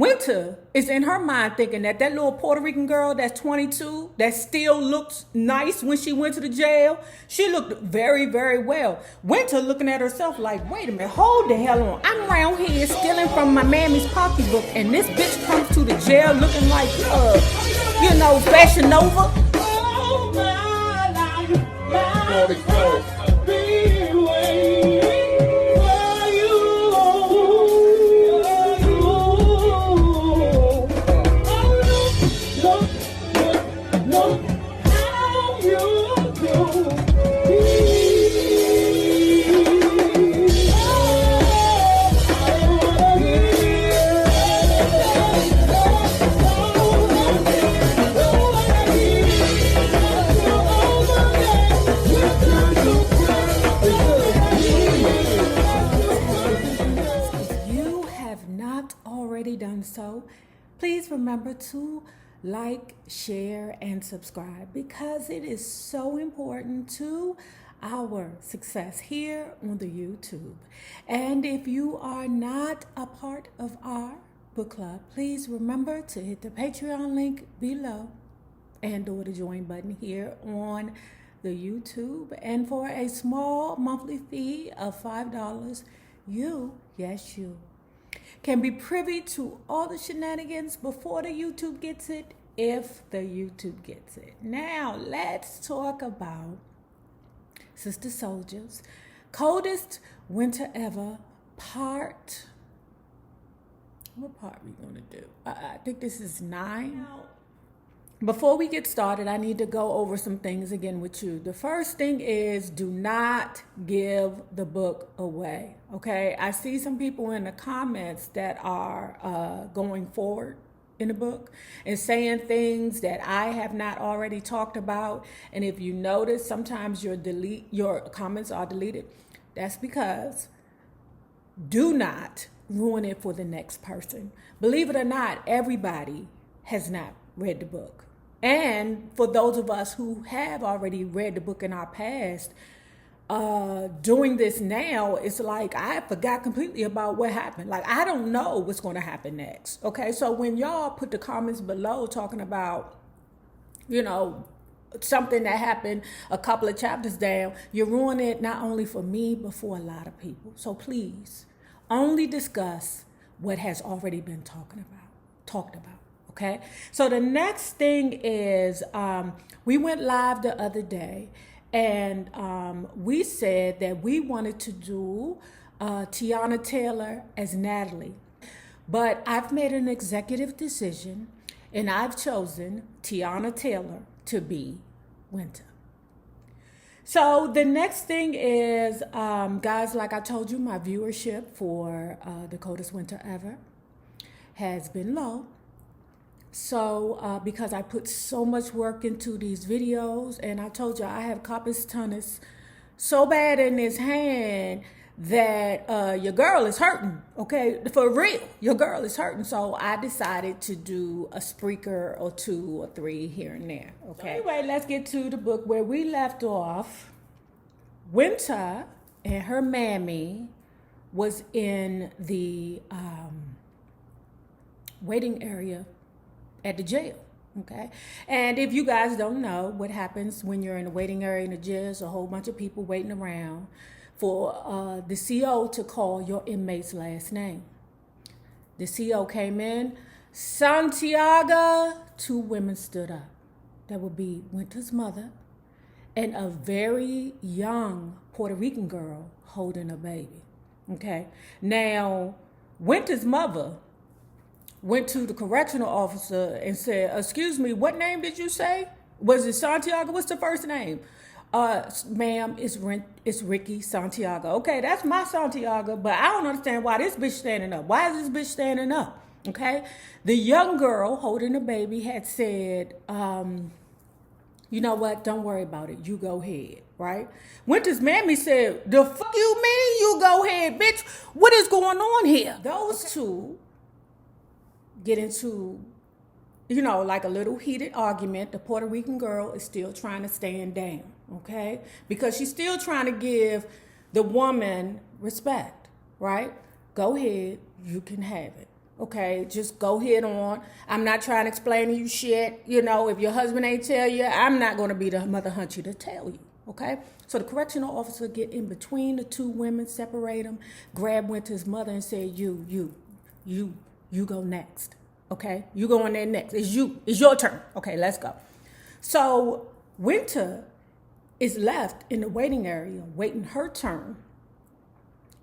Winter is in her mind thinking that that little Puerto Rican girl that's 22, that still looks nice when she went to the jail, she looked very, very well. Winter looking at herself like, wait a minute, hold the hell on. I'm around here stealing from my mammy's pocketbook, and this bitch comes to the jail looking like, Fashion Nova. Done so, please remember to like, share, and subscribe, because it is so important to our success here on the YouTube. And if you are not a part of our book club, please remember to hit the Patreon link below and or the join button here on the YouTube. And for a small monthly fee of $5, you can be privy to all the shenanigans before the YouTube gets it, if the YouTube gets it. Now, let's talk about Sister Souljah's Coldest Winter Ever part. What part are we going to do? I think this is 9. Now, before we get started, I need to go over some things again with you. The first thing is, do not give the book away, okay? I see some people in the comments that are going forward in the book and saying things that I have not already talked about. And if you notice, sometimes your comments are deleted. That's because do not ruin it for the next person. Believe it or not, everybody has not read the book. And for those of us who have already read the book in our past, doing this now, it's like I forgot completely about what happened. Like, I don't know what's going to happen next. Okay, so when y'all put the comments below talking about, something that happened a couple of chapters down, you're ruining it not only for me, but for a lot of people. So please, only discuss what has already been talked about. Okay, so the next thing is we went live the other day, and we said that we wanted to do Teyana Taylor as Natalie, but I've made an executive decision, and I've chosen Teyana Taylor to be Winter. So the next thing is, guys, like I told you, my viewership for the Coldest Winter Ever has been low. So because I put so much work into these videos, and I told you I have corpus tunnus so bad in this hand that your girl is hurting, okay? For real, your girl is hurting. So I decided to do a spreaker or 2 or 3 here and there, okay? So anyway, let's get to the book where we left off. Winter and her mammy was in the waiting area at the jail, okay? And if you guys don't know what happens when you're in a waiting area in the jail, there's a whole bunch of people waiting around for the CO to call your inmate's last name. The CO came in, Santiaga, 2 women stood up. That would be Winter's mother and a very young Puerto Rican girl holding a baby, okay? Now, Winter's mother went to the correctional officer and said, excuse me, what name did you say? Was it Santiago? What's the first name? Ma'am, it's Ricky Santiago. Okay, that's my Santiago, but I don't understand why this bitch standing up. Why is this bitch standing up? Okay? The young girl holding the baby had said, you know what? Don't worry about it. You go ahead, right? Winter's mammy said, the fuck you mean you go ahead, bitch? What is going on here? Those two get into, like a little heated argument. The Puerto Rican girl is still trying to stand down, okay? Because she's still trying to give the woman respect, right? Go ahead, you can have it, Okay, just go head on. I'm not trying to explain to you shit. You know, if your husband ain't tell you, I'm not going to be the mother hunter to tell you. Okay, so the correctional officer get in between the two women, separate them, grab Winter's mother and say, you go next. Okay, you go in there next. It's your turn. Okay, let's go. So Winter is left in the waiting area, waiting her turn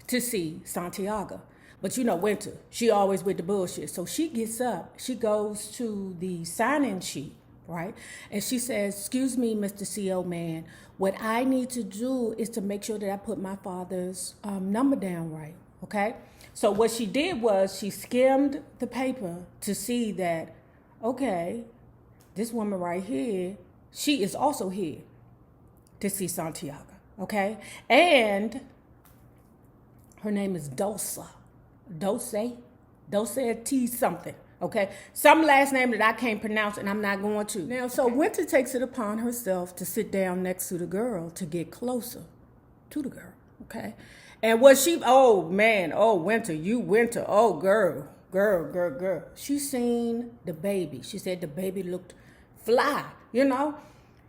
to see Santiaga. But you know Winter, she always with the bullshit. So she gets up, she goes to the sign-in sheet, right? And she says, excuse me, Mr. CO man, what I need to do is to make sure that I put my father's number down right, okay? So what she did was she skimmed the paper to see that, okay, this woman right here, she is also here to see Santiaga, okay? And her name is Dulce T something, okay? Some last name that I can't pronounce and I'm not going to. Now, so Winter takes it upon herself to sit down next to the girl to get closer to the girl, okay? And what she, oh man, oh Winter, oh girl. She seen the baby. She said the baby looked fly, you know?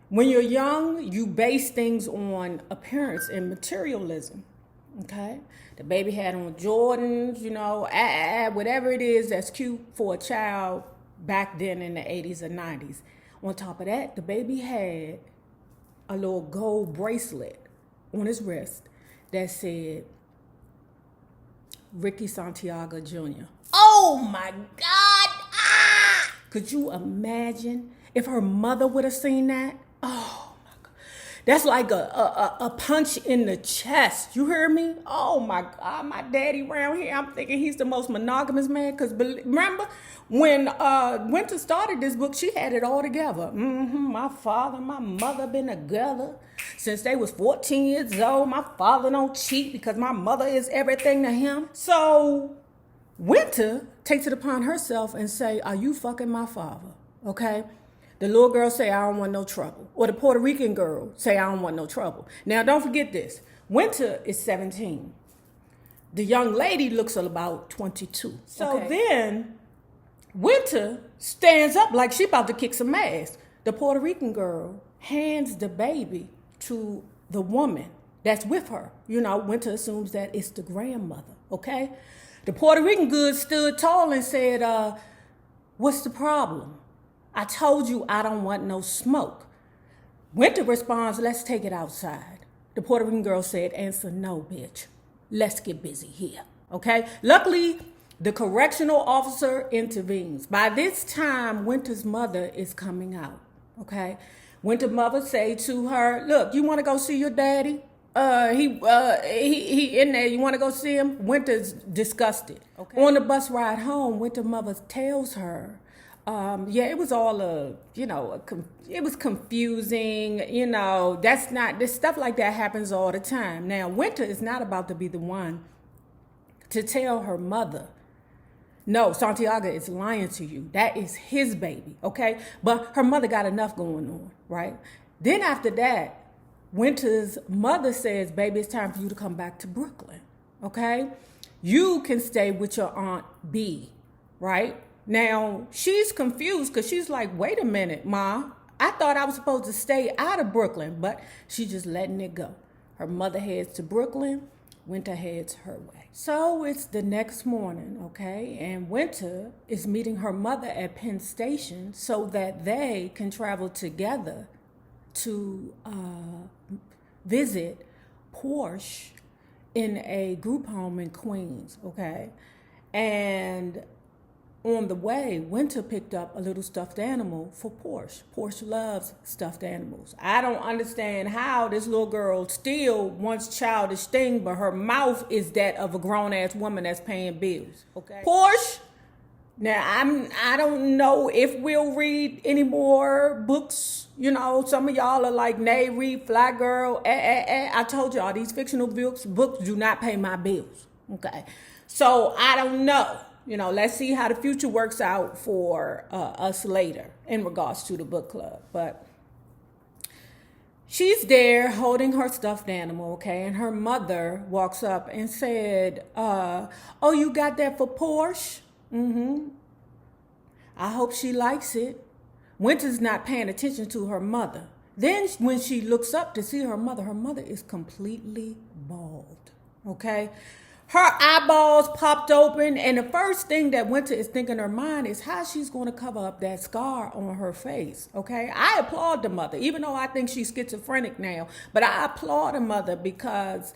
When you're young, you base things on appearance and materialism. Okay, the baby had on Jordans, you know, whatever it is that's cute for a child back then in the 80s and 90s. On top of that, the baby had a little gold bracelet on his wrist that said Ricky Santiago Jr. Oh my God! Ah! Could you imagine if her mother would have seen that? Oh. That's like a punch in the chest. You hear me? Oh my God, my daddy around here, I'm thinking he's the most monogamous man. Because remember, when Winter started this book, she had it all together. My father, my mother been together since they was 14 years old. My father don't cheat because my mother is everything to him. So Winter takes it upon herself and say, are you fucking my father? Okay? The little girl say, I don't want no trouble. Or the Puerto Rican girl say, I don't want no trouble. Now, don't forget this. Winter is 17. The young lady looks about 22. So then Winter stands up like she about to kick some ass. The Puerto Rican girl hands the baby to the woman that's with her. You know, Winter assumes that it's the grandmother, okay? The Puerto Rican girl stood tall and said, what's the problem? I told you I don't want no smoke. Winter responds, let's take it outside. The Puerto Rican girl said, answer no, bitch. Let's get busy here, okay? Luckily, the correctional officer intervenes. By this time, Winter's mother is coming out, okay? Winter's mother say to her, look, you want to go see your daddy? He in there, you want to go see him? Winter's disgusted. Okay. On the bus ride home, Winter's mother tells her, it was all it was confusing, you know, this stuff like that happens all the time. Now, Winter is not about to be the one to tell her mother, no, Santiago is lying to you. That is his baby, okay? But her mother got enough going on, right? Then after that, Winter's mother says, baby, it's time for you to come back to Brooklyn, okay? You can stay with your Aunt B, right? Now, she's confused because she's like, wait a minute, Ma. I thought I was supposed to stay out of Brooklyn, but she's just letting it go. Her mother heads to Brooklyn. Winter heads her way. So it's the next morning, okay? And Winter is meeting her mother at Penn Station so that they can travel together to visit Porsche in a group home in Queens, okay? And on the way, Winter picked up a little stuffed animal for Porsche. Porsche loves stuffed animals. I don't understand how this little girl still wants childish thing, but her mouth is that of a grown-ass woman that's paying bills. Okay. Porsche. Now, I don't know if we'll read any more books. You know, some of y'all are like, Nay, read Fly Girl. I told y'all, these fictional books do not pay my bills. Okay. So, I don't know. You know, let's see how the future works out for us later in regards to the book club. But she's there holding her stuffed animal, okay? And her mother walks up and said, oh, you got that for Porsche? I hope she likes it. Winter's not paying attention to her mother. Then when she looks up to see her mother is completely bald, okay? Her eyeballs popped open, and the first thing that Winter is thinking in her mind is how she's going to cover up that scar on her face, okay? I applaud the mother, even though I think she's schizophrenic now, but I applaud the mother because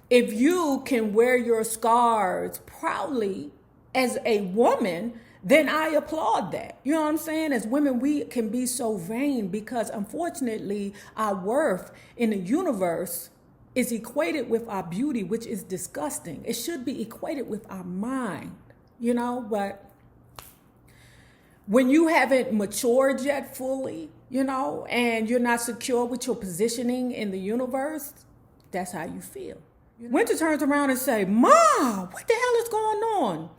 if you can wear your scars proudly as a woman, then I applaud that. You know what I'm saying? As women, we can be so vain because unfortunately, our worth in the universe is equated with our beauty, which is disgusting. It should be equated with our mind, you know, but when you haven't matured yet fully, you know, and you're not secure with your positioning in the universe, that's how you feel. Winter turns around and say, "Mom, what the hell is going on?"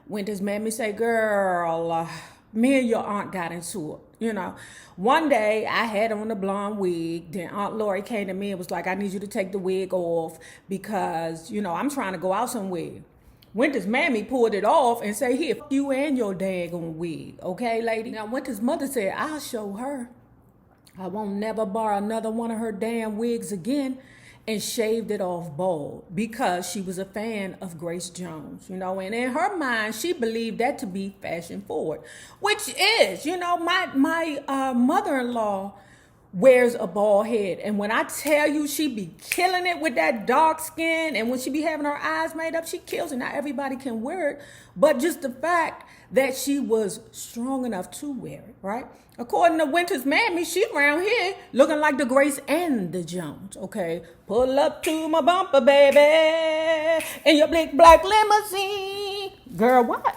Winter's mammy say, "Girl, me and your aunt got into it. You know, one day I had on a blonde wig. Then Aunt Lori came to me and was like, I need you to take the wig off because, you know, I'm trying to go out somewhere." Winter's mammy pulled it off and say, "Here, you and your daggone wig. Okay, lady?" Now, Winter's mother said, "I'll show her. I won't never borrow another one of her damn wigs again," and shaved it off bald because she was a fan of Grace Jones, you know, and in her mind, she believed that to be fashion forward, which is, you know, my mother-in-law wears a bald head. And when I tell you she be killing it with that dark skin, and when she be having her eyes made up, she kills it. Not everybody can wear it, but just the fact that she was strong enough to wear it, right? According to Winter's mammy, she around here looking like the Grace and the Jones, okay? Pull up to my bumper, baby, in your big black limousine. Girl, what?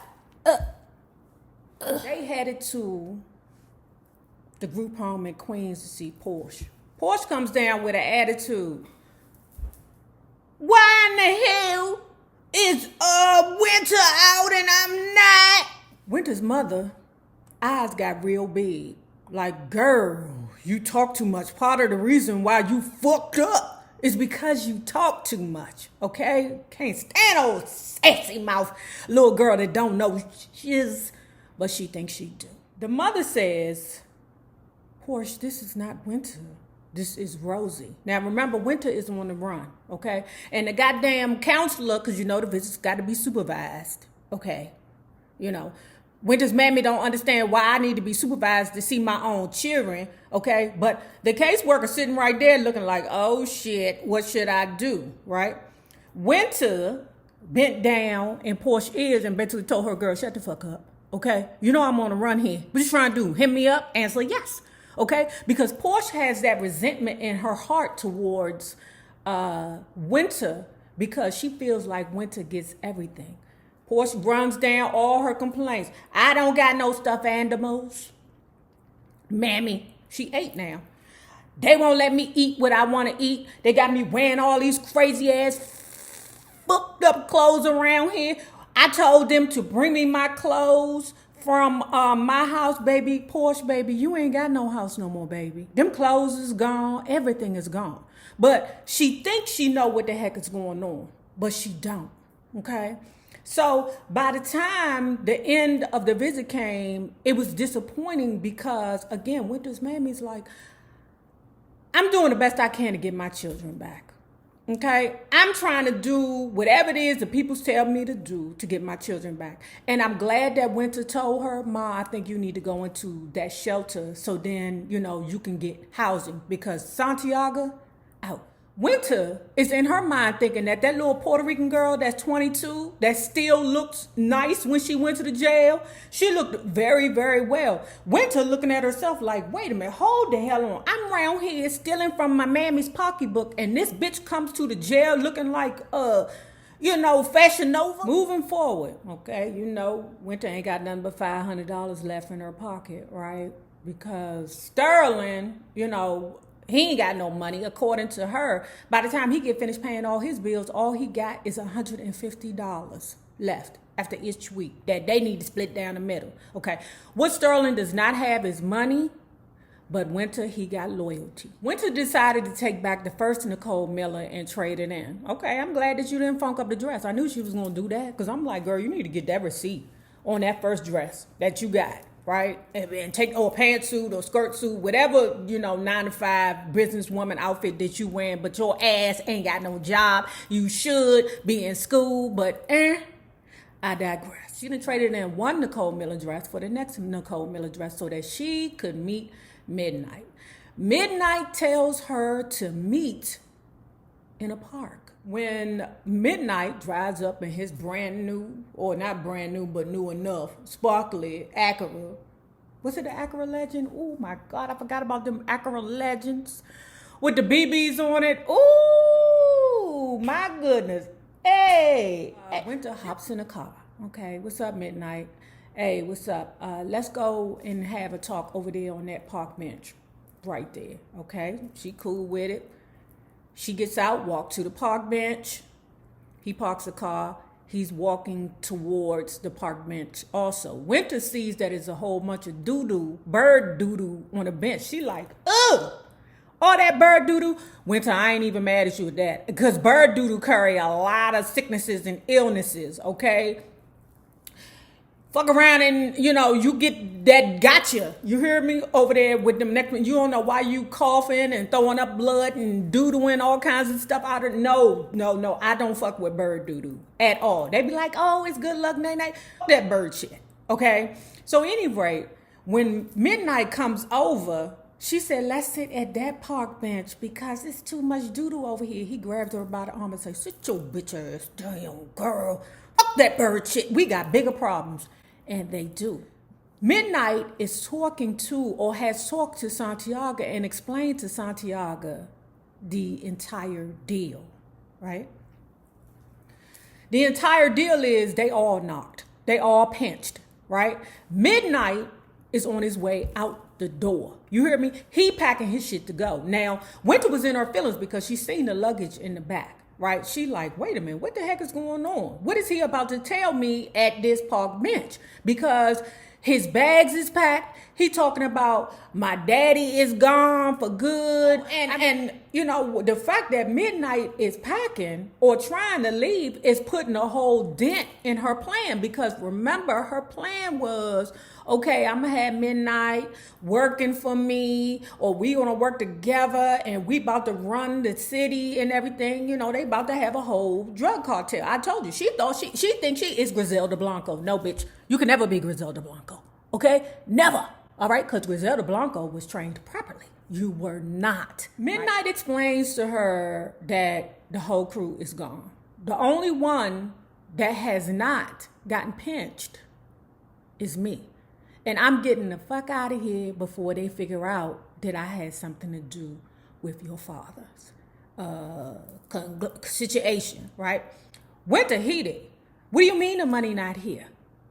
They headed to the group home in Queens to see Porsche. Porsche comes down with an attitude. "Why in the hell is Winter out and I'm not?" Winter's mother eyes got real big. Like, "Girl, you talk too much. Part of the reason why you fucked up is because you talk too much, okay? Can't stand old sassy mouth little girl that don't know shiz, but she thinks she do." The mother says, "Porsche, this is not Winter. This is Rosie." Now, remember, Winter is on the run, okay? And the goddamn counselor, because you know the visits got to be supervised, okay? You know, Winter's mammy don't understand why I need to be supervised to see my own children, okay? But the caseworker sitting right there looking like, "Oh shit, what should I do?" Right? Winter bent down in Portia's ears and basically told her, "Girl, shut the fuck up, okay? You know I'm on a run here. What you trying to do? Hit me up?" Answer yes, okay? Because Portia has that resentment in her heart towards Winter because she feels like Winter gets everything. Portia runs down all her complaints. "I don't got no stuffed animals. Mammy," she 8 now. "They won't let me eat what I want to eat. They got me wearing all these crazy ass fucked up clothes around here. I told them to bring me my clothes from my house, baby." "Porsche, baby, you ain't got no house no more, baby. Them clothes is gone. Everything is gone." But she thinks she know what the heck is going on, but she don't, okay? So by the time the end of the visit came, it was disappointing because, again, Winter's mammy's like, "I'm doing the best I can to get my children back, okay? I'm trying to do whatever it is the people tell me to do to get my children back." And I'm glad that Winter told her, "Ma, I think you need to go into that shelter so then, you know, you can get housing because Santiaga, out." Winter is in her mind thinking that that little Puerto Rican girl that's 22, that still looks nice when she went to the jail, she looked very, very well. Winter looking at herself like, "Wait a minute, hold the hell on. I'm around here stealing from my mammy's pocketbook and this bitch comes to the jail looking like, you know, Fashion Nova." Moving forward, okay, you know, Winter ain't got nothing but $500 left in her pocket, right? Because Sterling, you know, he ain't got no money. According to her, by the time he get finished paying all his bills, all he got is $150 left after each week that they need to split down the middle. Okay. What Sterling does not have is money, But Winter, he got loyalty. Winter decided to take back the first Nicole Miller and trade it in. Okay, I'm glad that you didn't funk up the dress. I knew she was going to do that because I'm like, girl, you need to get that receipt on that first dress that you got, right? And take a pantsuit or skirt suit, whatever, 9-to-5 businesswoman outfit that you wearing, but your ass ain't got no job. You should be in school, but I digress. She done traded in one Nicole Miller dress for the next Nicole Miller dress so that she could meet Midnight. Midnight tells her to meet in a park. When Midnight drives up in his brand new, or not brand new, but new enough, sparkly Acura. Was it the Acura Legend? Oh my God, I forgot about them Acura Legends with the BBs on it. Oh my goodness. Hey. Winter hops in a car. Okay, what's up, Midnight? Hey, what's up? Let's go and have a talk over there on that park bench right there, okay? She cool with it. She gets out, walk to the park bench. He parks the car. He's walking towards the park bench also. Winter sees that it's a whole bunch of doo-doo, bird doo-doo on the bench. She like, ugh, all that bird doo-doo. Winter, I ain't even mad at you with that because bird doo-doo carry a lot of sicknesses and illnesses, okay? Fuck around and, you get that gotcha. You hear me? Over there with them neck. You don't know why you coughing and throwing up blood and doodling all kinds of stuff out of. No. I don't fuck with bird doo-doo at all. They be like, oh, it's good luck, night. That bird shit. Okay? So anyway, when Midnight comes over, she said, let's sit at that park bench because it's too much doo-doo over here. He grabs her by the arm and says, sit your bitch ass down, girl. Fuck that bird shit. We got bigger problems. And they do. Midnight is talking to or has talked to Santiaga and explained to Santiaga the entire deal, right? The entire deal is they all knocked. They all pinched, right? Midnight is on his way out the door. You hear me? He packing his shit to go. Now, Winter was in her feelings because she seen the luggage in the back. Right? She like, wait a minute, what the heck is going on? What is he about to tell me at this park bench? Because his bags is packed. He talking about my daddy is gone for good. And the fact that Midnight is packing or trying to leave is putting a whole dent in her plan. Because remember, her plan was, okay, I'm going to have Midnight working for me, or we going to work together and we about to run the city and everything. They about to have a whole drug cartel. I told you, she thought she thinks she is Griselda Blanco. No, bitch, you can never be Griselda Blanco. Okay? Never. All right? Because Griselda Blanco was trained properly. You were not. Midnight explains to her that the whole crew is gone. The only one that has not gotten pinched is me. And I'm getting the fuck out of here before they figure out that I had something to do with your father's situation, right? Winter heated. What do you mean the money not here?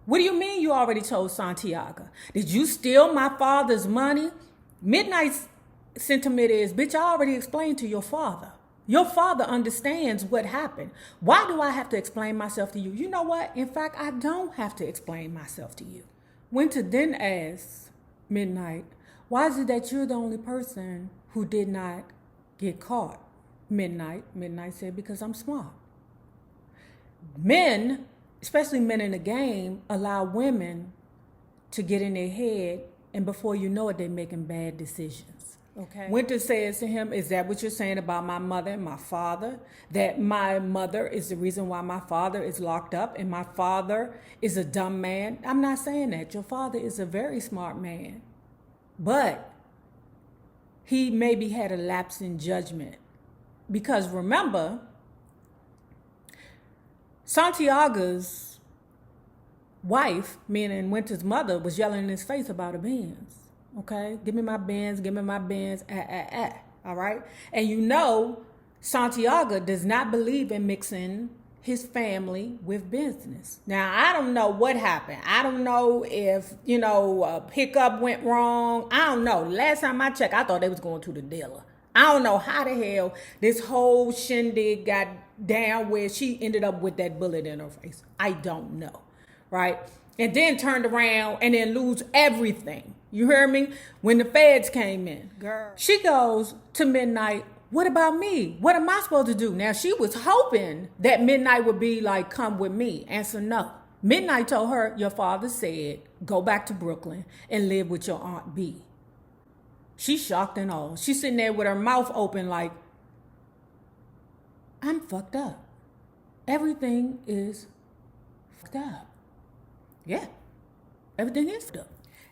What do you mean you already told Santiaga? Did you steal my father's money? Midnight's sentiment is, bitch, I already explained to your father. Your father understands what happened. Why do I have to explain myself to you? You know what? In fact, I don't have to explain myself to you. Winter then asks Midnight, why is it that you're the only person who did not get caught? Midnight said, because I'm smart. Men, especially men in the game, allow women to get in their head, and before you know it, they're making bad decisions. Okay. Winter says to him, is that what you're saying about my mother and my father? That my mother is the reason why my father is locked up and my father is a dumb man? I'm not saying that. Your father is a very smart man. But he maybe had a lapse in judgment. Because remember, Santiaga's wife, meaning Winter's mother, was yelling in his face about a Benz. Okay? Give me my Benz, all right? And Santiaga does not believe in mixing his family with business. Now, I don't know what happened. I don't know if, a pickup went wrong. I don't know. Last time I checked, I thought they was going to the dealer. I don't know how the hell this whole shindig got down where she ended up with that bullet in her face. I don't know, right? And then turned around and then lose everything. You hear me? When the feds came in, girl, she goes to Midnight, what about me? What am I supposed to do? Now, she was hoping that Midnight would be like, come with me. Answer no. Midnight told her, your father said, go back to Brooklyn and live with your Aunt B. She's shocked and all. She's sitting there with her mouth open like, I'm fucked up. Everything is fucked up. Yeah, everything is fucked up.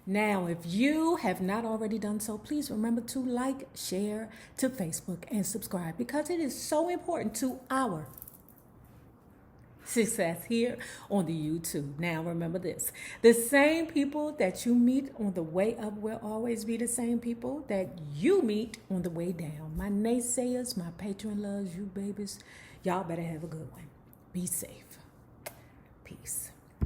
Now, if you have not already done so, please remember to like, share to Facebook, and subscribe because it is so important to our success here on the YouTube. Now, remember this. The same people that you meet on the way up will always be the same people that you meet on the way down. My naysayers, my patron loves you, babies. Y'all better have a good one. Be safe. Peace.